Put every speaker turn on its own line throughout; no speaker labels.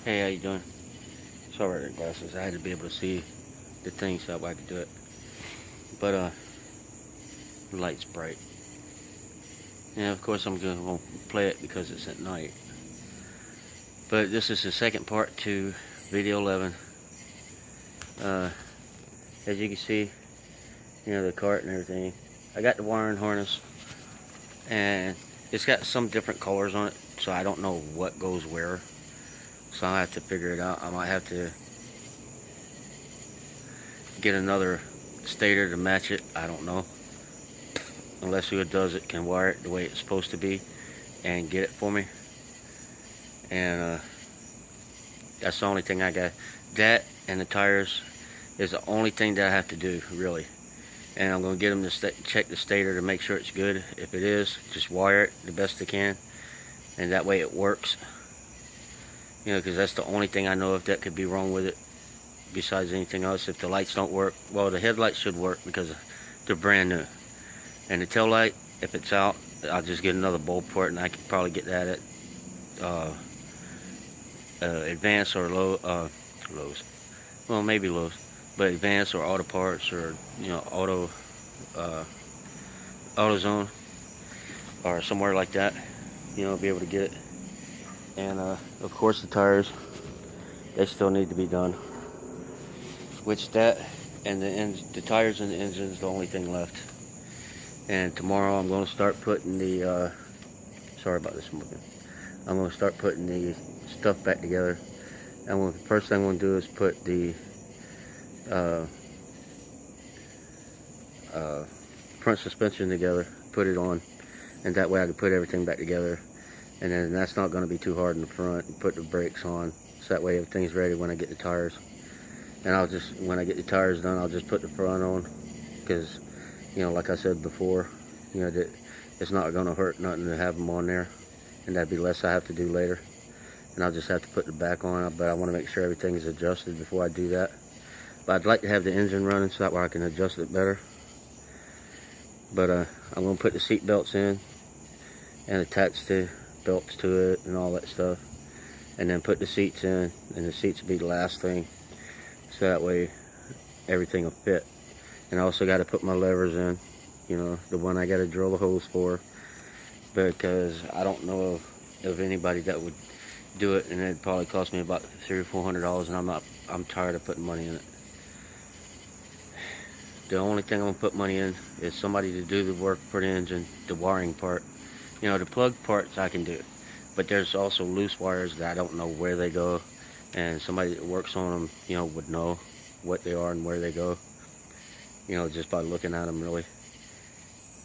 Hey, how you doing? Sorry about the glasses. I had to be able to see the thing so I could do it. But the light's bright. And of course I'm gonna play it because it's at night. But this is the second part to video 11. Uh, as you can see, the cart and everything. I got the wiring harness, and it's got some different colors on it, so I don't know what goes where. So I have to figure it out. I might have to get another stator to match it. I don't know. Unless who does it can wire it the way it's supposed to be and get it for me. And that's the only thing I got. That and the tires is the only thing that I have to do, really. And I'm going to get them to check the stator to make sure it's good. If it is, just wire it the best I can, and that way it works. Because that's the only thing I know if that could be wrong with it. Besides anything else, if the lights don't work, well, the headlights should work because they're brand new. And the tail light, if it's out, I'll just get another bulb for it, and I can probably get that at Advance or Lowe's. Well, maybe Lowe's, but Advance or Auto Parts or AutoZone or somewhere like that. Be able to get it. And of course the tires, they still need to be done. Which that and the tires and the engine is the only thing left. And tomorrow I'm going to start putting the, sorry about this smoking. I'm going to start putting the stuff back together. And the first thing I'm going to do is put the front suspension together, put it on, and that way I can put everything back together. And then that's not going to be too hard in the front, and put the brakes on, so that way everything's ready when I get the tires. And when I get the tires done, I'll just put the front on, because like I said before, that it's not going to hurt nothing to have them on there, and that'd be less I have to do later. And I'll just have to put the back on, but I want to make sure everything is adjusted before I do that. But I'd like to have the engine running so that way I can adjust it better. But I'm going to put the seat belts in and attach the belts to it and all that stuff, and then put the seats in, and the seats will be the last thing, so that way everything will fit. And I also got to put my levers in, the one I got to drill the holes for, because I don't know of anybody that would do it, and it'd probably cost me about $300 or $400, and I'm tired of putting money in it. The only thing I'm gonna put money in is somebody to do the work for the engine, the wiring part. The plug parts I can do, but there's also loose wires that I don't know where they go, and somebody that works on them, would know what they are and where they go, just by looking at them, really.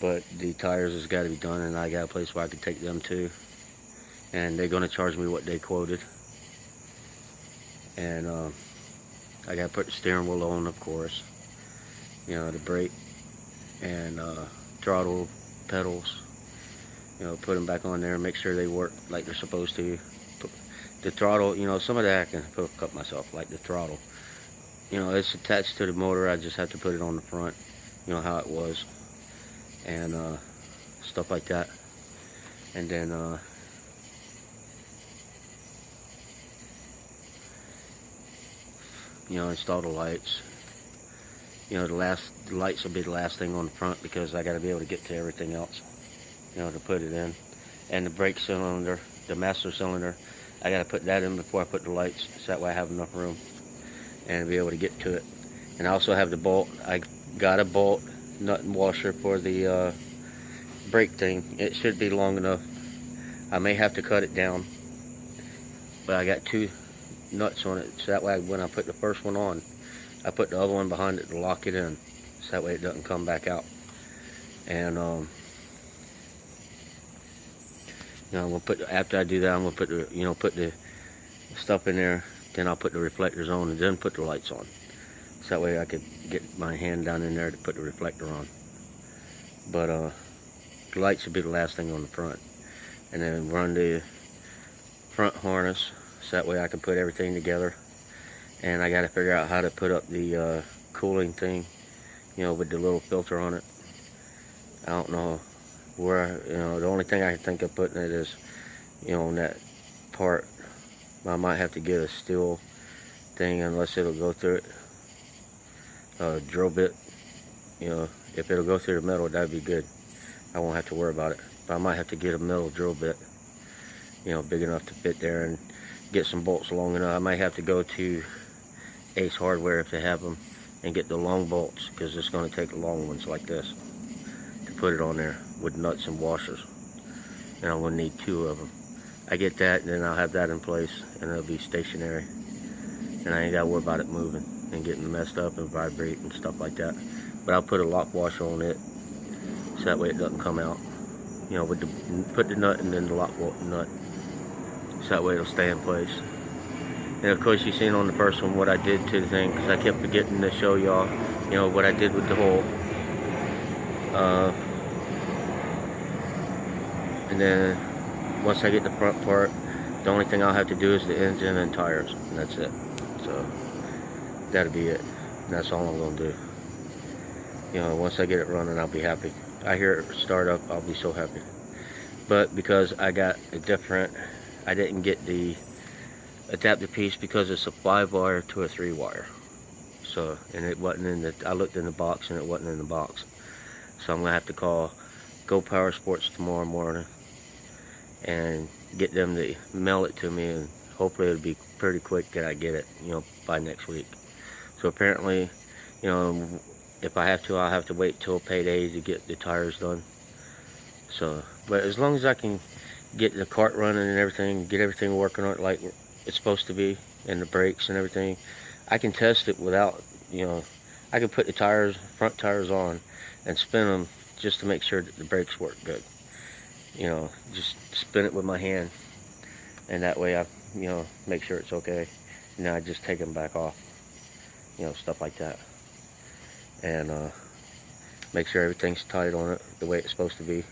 But the tires has got to be done, and I got a place where I can take them to, and they're gonna charge me what they quoted. And I gotta put the steering wheel on, of course, the brake and throttle pedals, put them back on there and make sure they work like they're supposed to. The throttle, some of that I can hook up myself, like the throttle. It's attached to the motor. I just have to put it on the front, how it was, and stuff like that. And then install the lights. The lights will be the last thing on the front, because I got to be able to get to everything else, to put it in. And the brake cylinder, the master cylinder, I got to put that in before I put the lights, so that way I have enough room and be able to get to it. And I also have the bolt. I got a bolt nut and washer for the brake thing. It should be long enough. I may have to cut it down, but I got 2 nuts on it, so that way when I put the first one on, I put the other one behind it to lock it in, so that way it doesn't come back out. And I'm gonna after I do that, I'm gonna put the put the stuff in there. Then I'll put the reflectors on, and then put the lights on, so that way I could get my hand down in there to put the reflector on. But the lights should be the last thing on the front, and then run the front harness, so that way I can put everything together. And I got to figure out how to put up the cooling thing, with the little filter on it. I don't know where. The only thing I can think of putting it is, on that part I might have to get a steel thing unless it'll go through it. Drill bit, you know, if it'll go through the metal, that'd be good. I won't have to worry about it. But I might have to get a metal drill bit, you know, big enough to fit there, and get some bolts long enough. I might have to go to Ace Hardware if they have them and get the long bolts, because it's going to take long ones like this to put it on there with nuts and washers, and I'm going to need 2 of them. I get that, and then I'll have that in place, and it'll be stationary, and I ain't got to worry about it moving and getting messed up and vibrate and stuff like that. But I'll put a lock washer on it so that way it doesn't come out, you know, with the, put the nut and then the lock nut, so that way it'll stay in place. And of course, you seen on the first one what I did to the thing, because I kept forgetting to show y'all, you know, what I did with the hole. And then once I get the front part, the only thing I'll have to do is the engine and tires, and that's it. So that'll be it. And that's all I'm gonna do. You know, once I get it running, I'll be happy. I hear it start up, I'll be so happy. But because I got a different, I didn't get the adapter piece because it's a 5-wire to a 3-wire. So, and it wasn't in the, I looked in the box and it wasn't in the box. So I'm gonna have to call Go Power Sports tomorrow morning and get them to mail it to me, and hopefully it'll be pretty quick that I get it, you know, by next week. So apparently, you know, if I have to, I'll have to wait till payday to get the tires done. So, but as long as I can get the cart running and everything, get everything working on it like it's supposed to be, and the brakes and everything, I can test it without, you know, I can put the tires, front tires on and spin them just to make sure that the brakes work good. You know, just spin it with my hand, and that way I, you know, make sure it's okay. And then I just take them back off, you know, stuff like that. And make sure everything's tight on it the way it's supposed to be.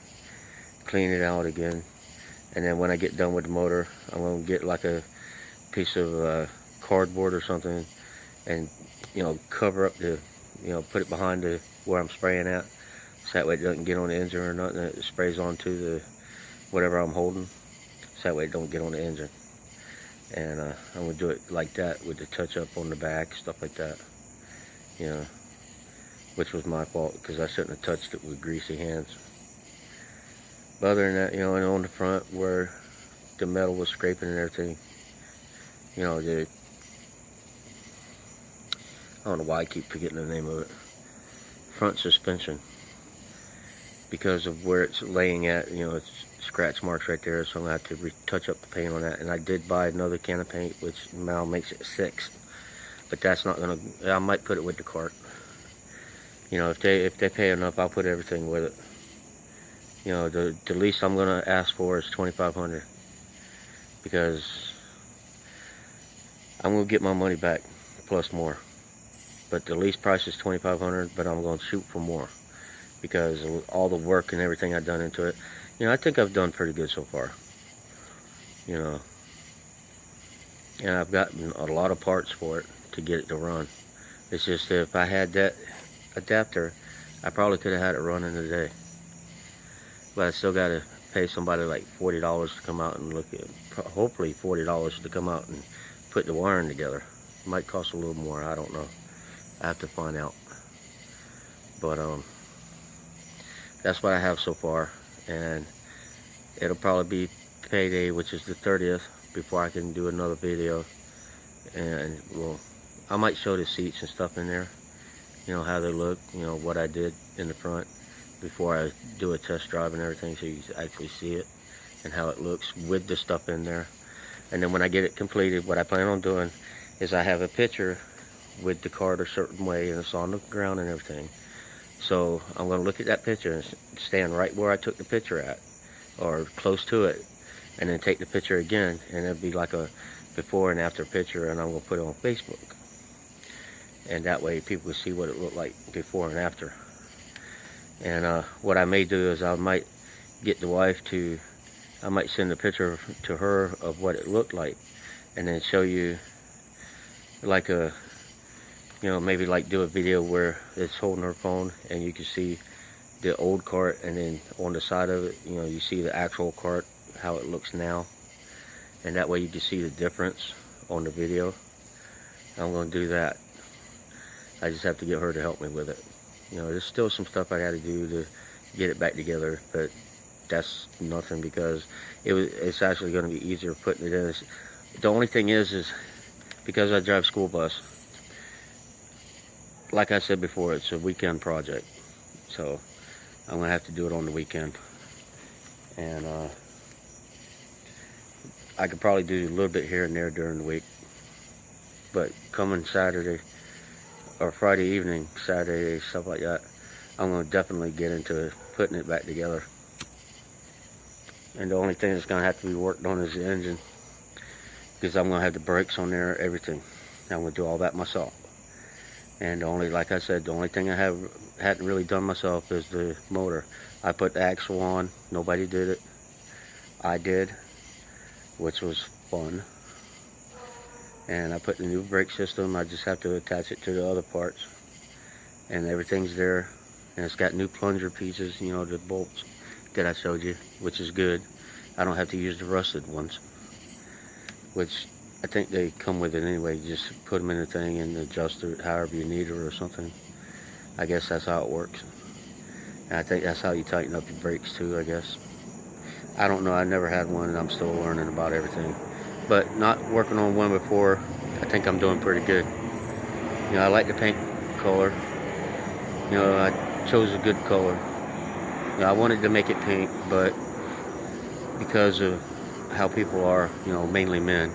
Clean it out again. And then when I get done with the motor, I'm going to get like a piece of cardboard or something, and, you know, cover up the, you know, put it behind the where I'm spraying at, so that way it doesn't get on the engine or nothing. It sprays onto the whatever I'm holding, so that way it don't get on the engine. And I'm gonna do it like that with the touch up on the back, stuff like that, you know, which was my fault because I shouldn't have touched it with greasy hands. But other than that, you know, and on the front where the metal was scraping and everything, you know, I don't know why I keep forgetting the name of it. Front suspension, because of where it's laying at, you know, it's scratch marks right there, so I'm gonna have to touch up the paint on that. And I did buy another can of paint, which now makes it 6, but that's not gonna, I might put it with the cart. You know, if they pay enough, I'll put everything with it. You know, the least I'm gonna ask for is $2,500, because I'm gonna get my money back plus more. But the least price is $2,500, but I'm gonna shoot for more because of all the work and everything I've done into it. You know, I think I've done pretty good so far. You know, and I've gotten a lot of parts for it to get it to run. It's just that if I had that adapter, I probably could have had it running today. But I still got to pay somebody like $40 to come out and look at, hopefully $40 to come out and put the wiring together. It might cost a little more, I don't know. I have to find out. But that's what I have so far, and it'll probably be payday, which is the 30th, before I can do another video. And well, I might show the seats and stuff in there, you know, how they look, you know, what I did in the front before I do a test drive and everything, so you can actually see it and how it looks with the stuff in there. And then when I get it completed, what I plan on doing is I have a picture with the cart a certain way, and it's on the ground and everything. So I'm going to look at that picture and stand right where I took the picture at, or close to it, and then take the picture again, and it'll be like a before and after picture, and I'm going to put it on Facebook. And that way people can see what it looked like before and after. And what I may do is I might get the wife to, I might send a picture to her of what it looked like, and then show you like a, you know, maybe like do a video where it's holding her phone and you can see the old cart, and then on the side of it, you know, you see the actual cart, how it looks now. and that way you can see the difference on the video. I'm going to do that. I just have to get her to help me with it. You know, there's still some stuff I got to do to get it back together, but that's nothing because it's actually going to be easier putting it in. The only thing is because I drive school bus, like I said before, it's a weekend project. So I'm going to have to do it on the weekend. And I could probably do a little bit here and there during the week. But coming Saturday, or Friday evening, Saturday, stuff like that, I'm going to definitely get into putting it back together. And the only thing that's going to have to be worked on is the engine, because I'm going to have the brakes on there, everything. I'm going to do all that myself. And like I said, the only thing I hadn't really done myself is the motor. I put the axle on. Nobody did it. I did, which was fun. And I put the new brake system. I just have to attach it to the other parts, and everything's there. And it's got new plunger pieces, you know, the bolts that I showed you, which is good. I don't have to use the rusted ones, which I think they come with it anyway. You just put them in the thing and adjust it however you need it or something. I guess that's how it works. And I think that's how you tighten up your brakes too, I guess. I don't know, I never had one, and I'm still learning about everything. But not working on one before, I think I'm doing pretty good. You know, I like the paint color. You know, I chose a good color. You know, I wanted to make it pink, but because of how people are, you know, mainly men,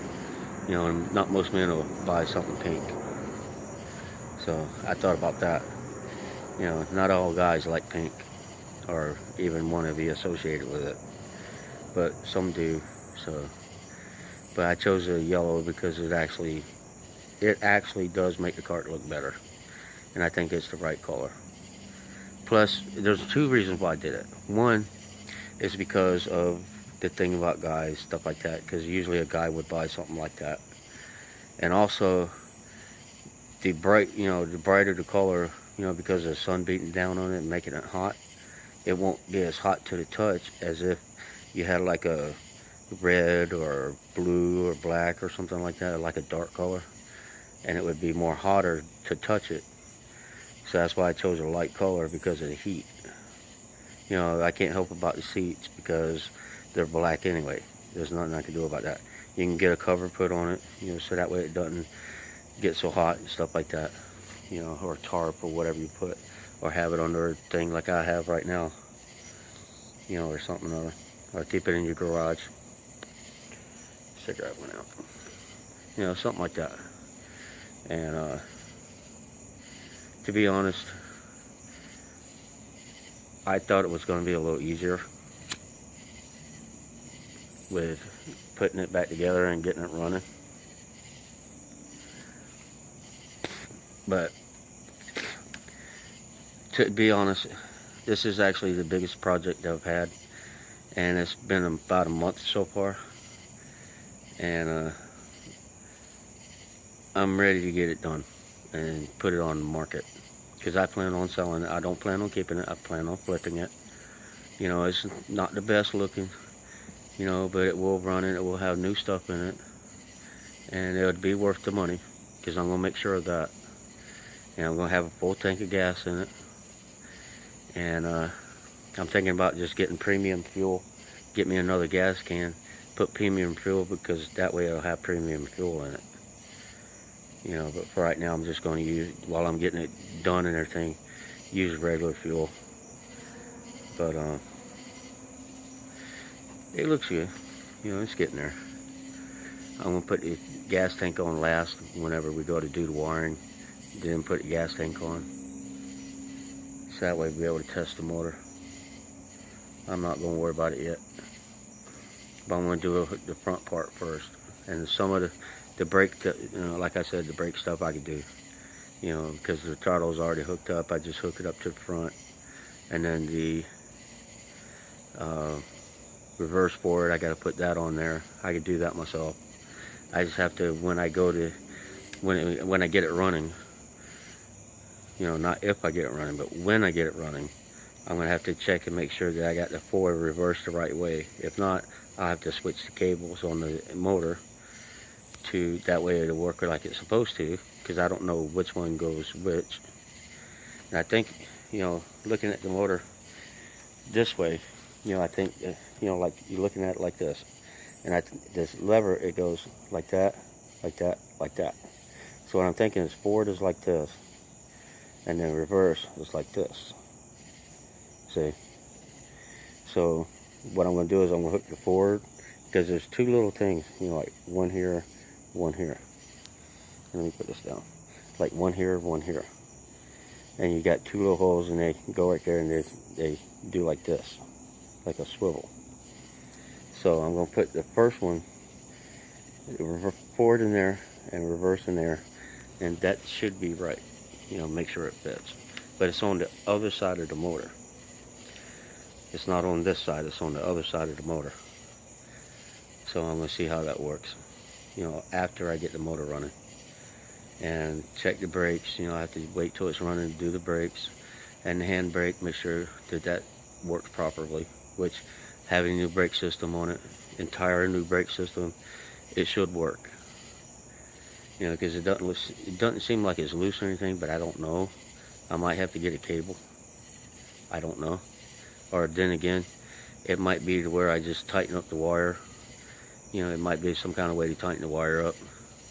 you know, and not most men will buy something pink. So I thought about that. You know, not all guys like pink or even want to be associated with it, but some do. So, but I chose a yellow because it actually does make the cart look better, and I think it's the right color. Plus, there's two reasons why I did it. One is because of the thing about guys, stuff like that, because usually a guy would buy something like that. And also, the brighter the color, you know, because of the sun beating down on it and making it hot, it won't be as hot to the touch as if you had like a red or blue or black or something like that, like a dark color, and it would be more hotter to touch it. So that's why I chose a light color, because of the heat. You know, I can't help about the seats because they're black anyway. There's nothing I can do about that. You can get a cover put on it, you know, so that way it doesn't get so hot and stuff like that. You know, or tarp or whatever you put, or have it under a thing like I have right now. You know, or something, or keep it in your garage. Cigarette went out. You know, something like that. And to be honest, I thought it was going to be a little easier with putting it back together and getting it running. But to be honest, this is actually the biggest project I've had, and it's been about a month so far, and I'm ready to get it done and put it on the market, because I plan on selling it. I don't plan on keeping it. I plan on flipping it. You know, it's not the best looking, you know, but it will run it. It will have new stuff in it, and it would be worth the money, because I'm going to make sure of that. And I'm going to have a full tank of gas in it. And I'm thinking about just getting premium fuel. Get me another gas can. Put premium fuel, because that way it'll have premium fuel in it. You know, but for right now, I'm just going to use, while I'm getting it done and everything, use regular fuel. But it looks good. You know, it's getting there. I'm going to put the gas tank on last whenever we go to do the wiring. Then put the gas tank on. So that way we'll be able to test the motor. I'm not going to worry about it yet. But I'm going to do the front part first. And some of the brake, you know, like I said, the brake stuff I could do. You know, because the throttle's already hooked up. I just hook it up to the front. And then the reverse board, I got to put that on there. I could do that myself. I just have to, when I go to, when I get it running, you know, not if I get it running, but when I get it running, I'm going to have to check and make sure that I got the forward reverse the right way. If not, I'll have to switch the cables on the motor to, that way it'll work like it's supposed to, because I don't know which one goes which. And I think, you know, looking at the motor this way, you know, I think, you know, like you're looking at it like this. And this lever, it goes like that, like that, like that. So what I'm thinking is forward is like this, and then reverse is like this. See? So what I'm going to do is I'm going to hook the forward, because there's two little things, you know, like one here, one here. Let me put this down. Like one here, one here. And you got two little holes, and they go right there, and they do like this, like a swivel. So I'm going to put the first one forward in there and reverse in there, and that should be right. You know, make sure it fits. But it's on the other side of the motor. It's not on this side, it's on the other side of the motor. So I'm going to see how that works, you know, after I get the motor running. And check the brakes. You know, I have to wait till it's running to do the brakes. And the hand brake, make sure that that works properly. Which, having a new brake system on it, entire new brake system, it should work. You know, because it doesn't seem like it's loose or anything, but I don't know. I might have to get a cable. I don't know. Or then again, it might be to where I just tighten up the wire. You know, it might be some kind of way to tighten the wire up.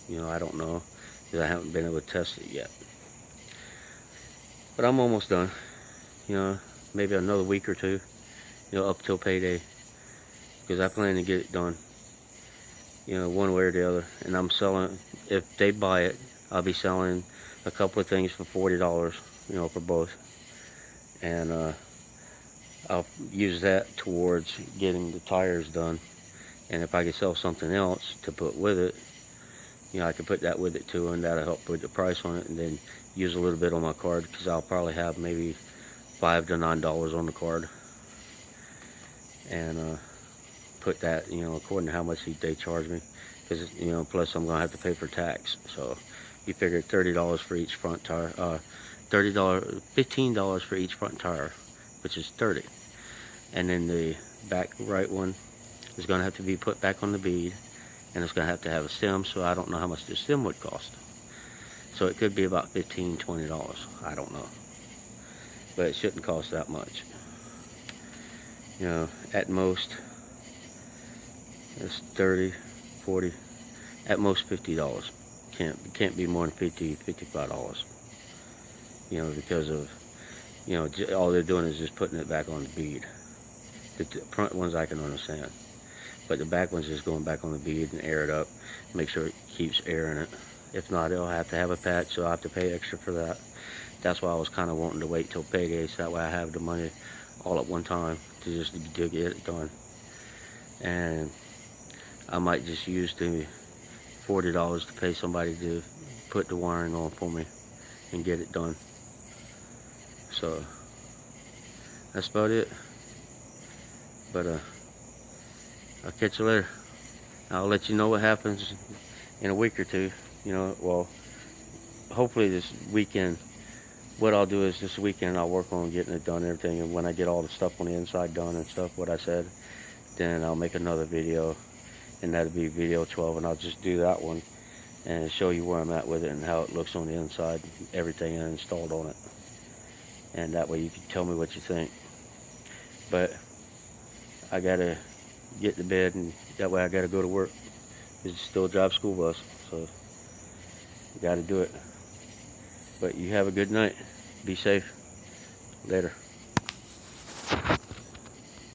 You know, I don't know, because I haven't been able to test it yet. But I'm almost done. You know, maybe another week or two, you know, up till payday, because I plan to get it done, you know, one way or the other. And I'm selling, if they buy it, I'll be selling a couple of things for $40, you know, for both. And I'll use that towards getting the tires done. And if I could sell something else to put with it, you know, I could put that with it too, and that'll help with the price on it. And then use a little bit on my card, because I'll probably have maybe $5 to $9 on the card. And put that, you know, according to how much they charge me. Because, you know, plus I'm going to have to pay for tax. So you figure $30 for each front tire, $15 for each front tire, which is $30. And then the back right one is going to have to be put back on the bead, and it's going to have a stem, so I don't know how much the stem would cost. So it could be about $15, $20. I don't know. But it shouldn't cost that much. You know, at most, it's 30, 40, at most $50. Can't be more than $50, $55. You know, because of, you know, all they're doing is just putting it back on the bead. The front ones I can understand, but the back ones is going back on the bead and air it up, make sure it keeps air in it. If not, it'll have to have a patch, so I'll have to pay extra for that. That's why I was kind of wanting to wait till payday, so that way I have the money all at one time to get it done. And I might just use the $40 to pay somebody to put the wiring on for me and get it done. So that's about it. But I'll catch you later. I'll let you know what happens in a week or two. You know, well, hopefully this weekend. What I'll do is this weekend I'll work on getting it done and everything. And when I get all the stuff on the inside done and stuff, what I said, then I'll make another video. And that'll be video 12. And I'll just do that one and show you where I'm at with it and how it looks on the inside. Everything installed on it. And that way you can tell me what you think. But I gotta get to bed, and that way I gotta go to work. It's still a drive school bus, so I gotta do it. But you have a good night. Be safe. Later.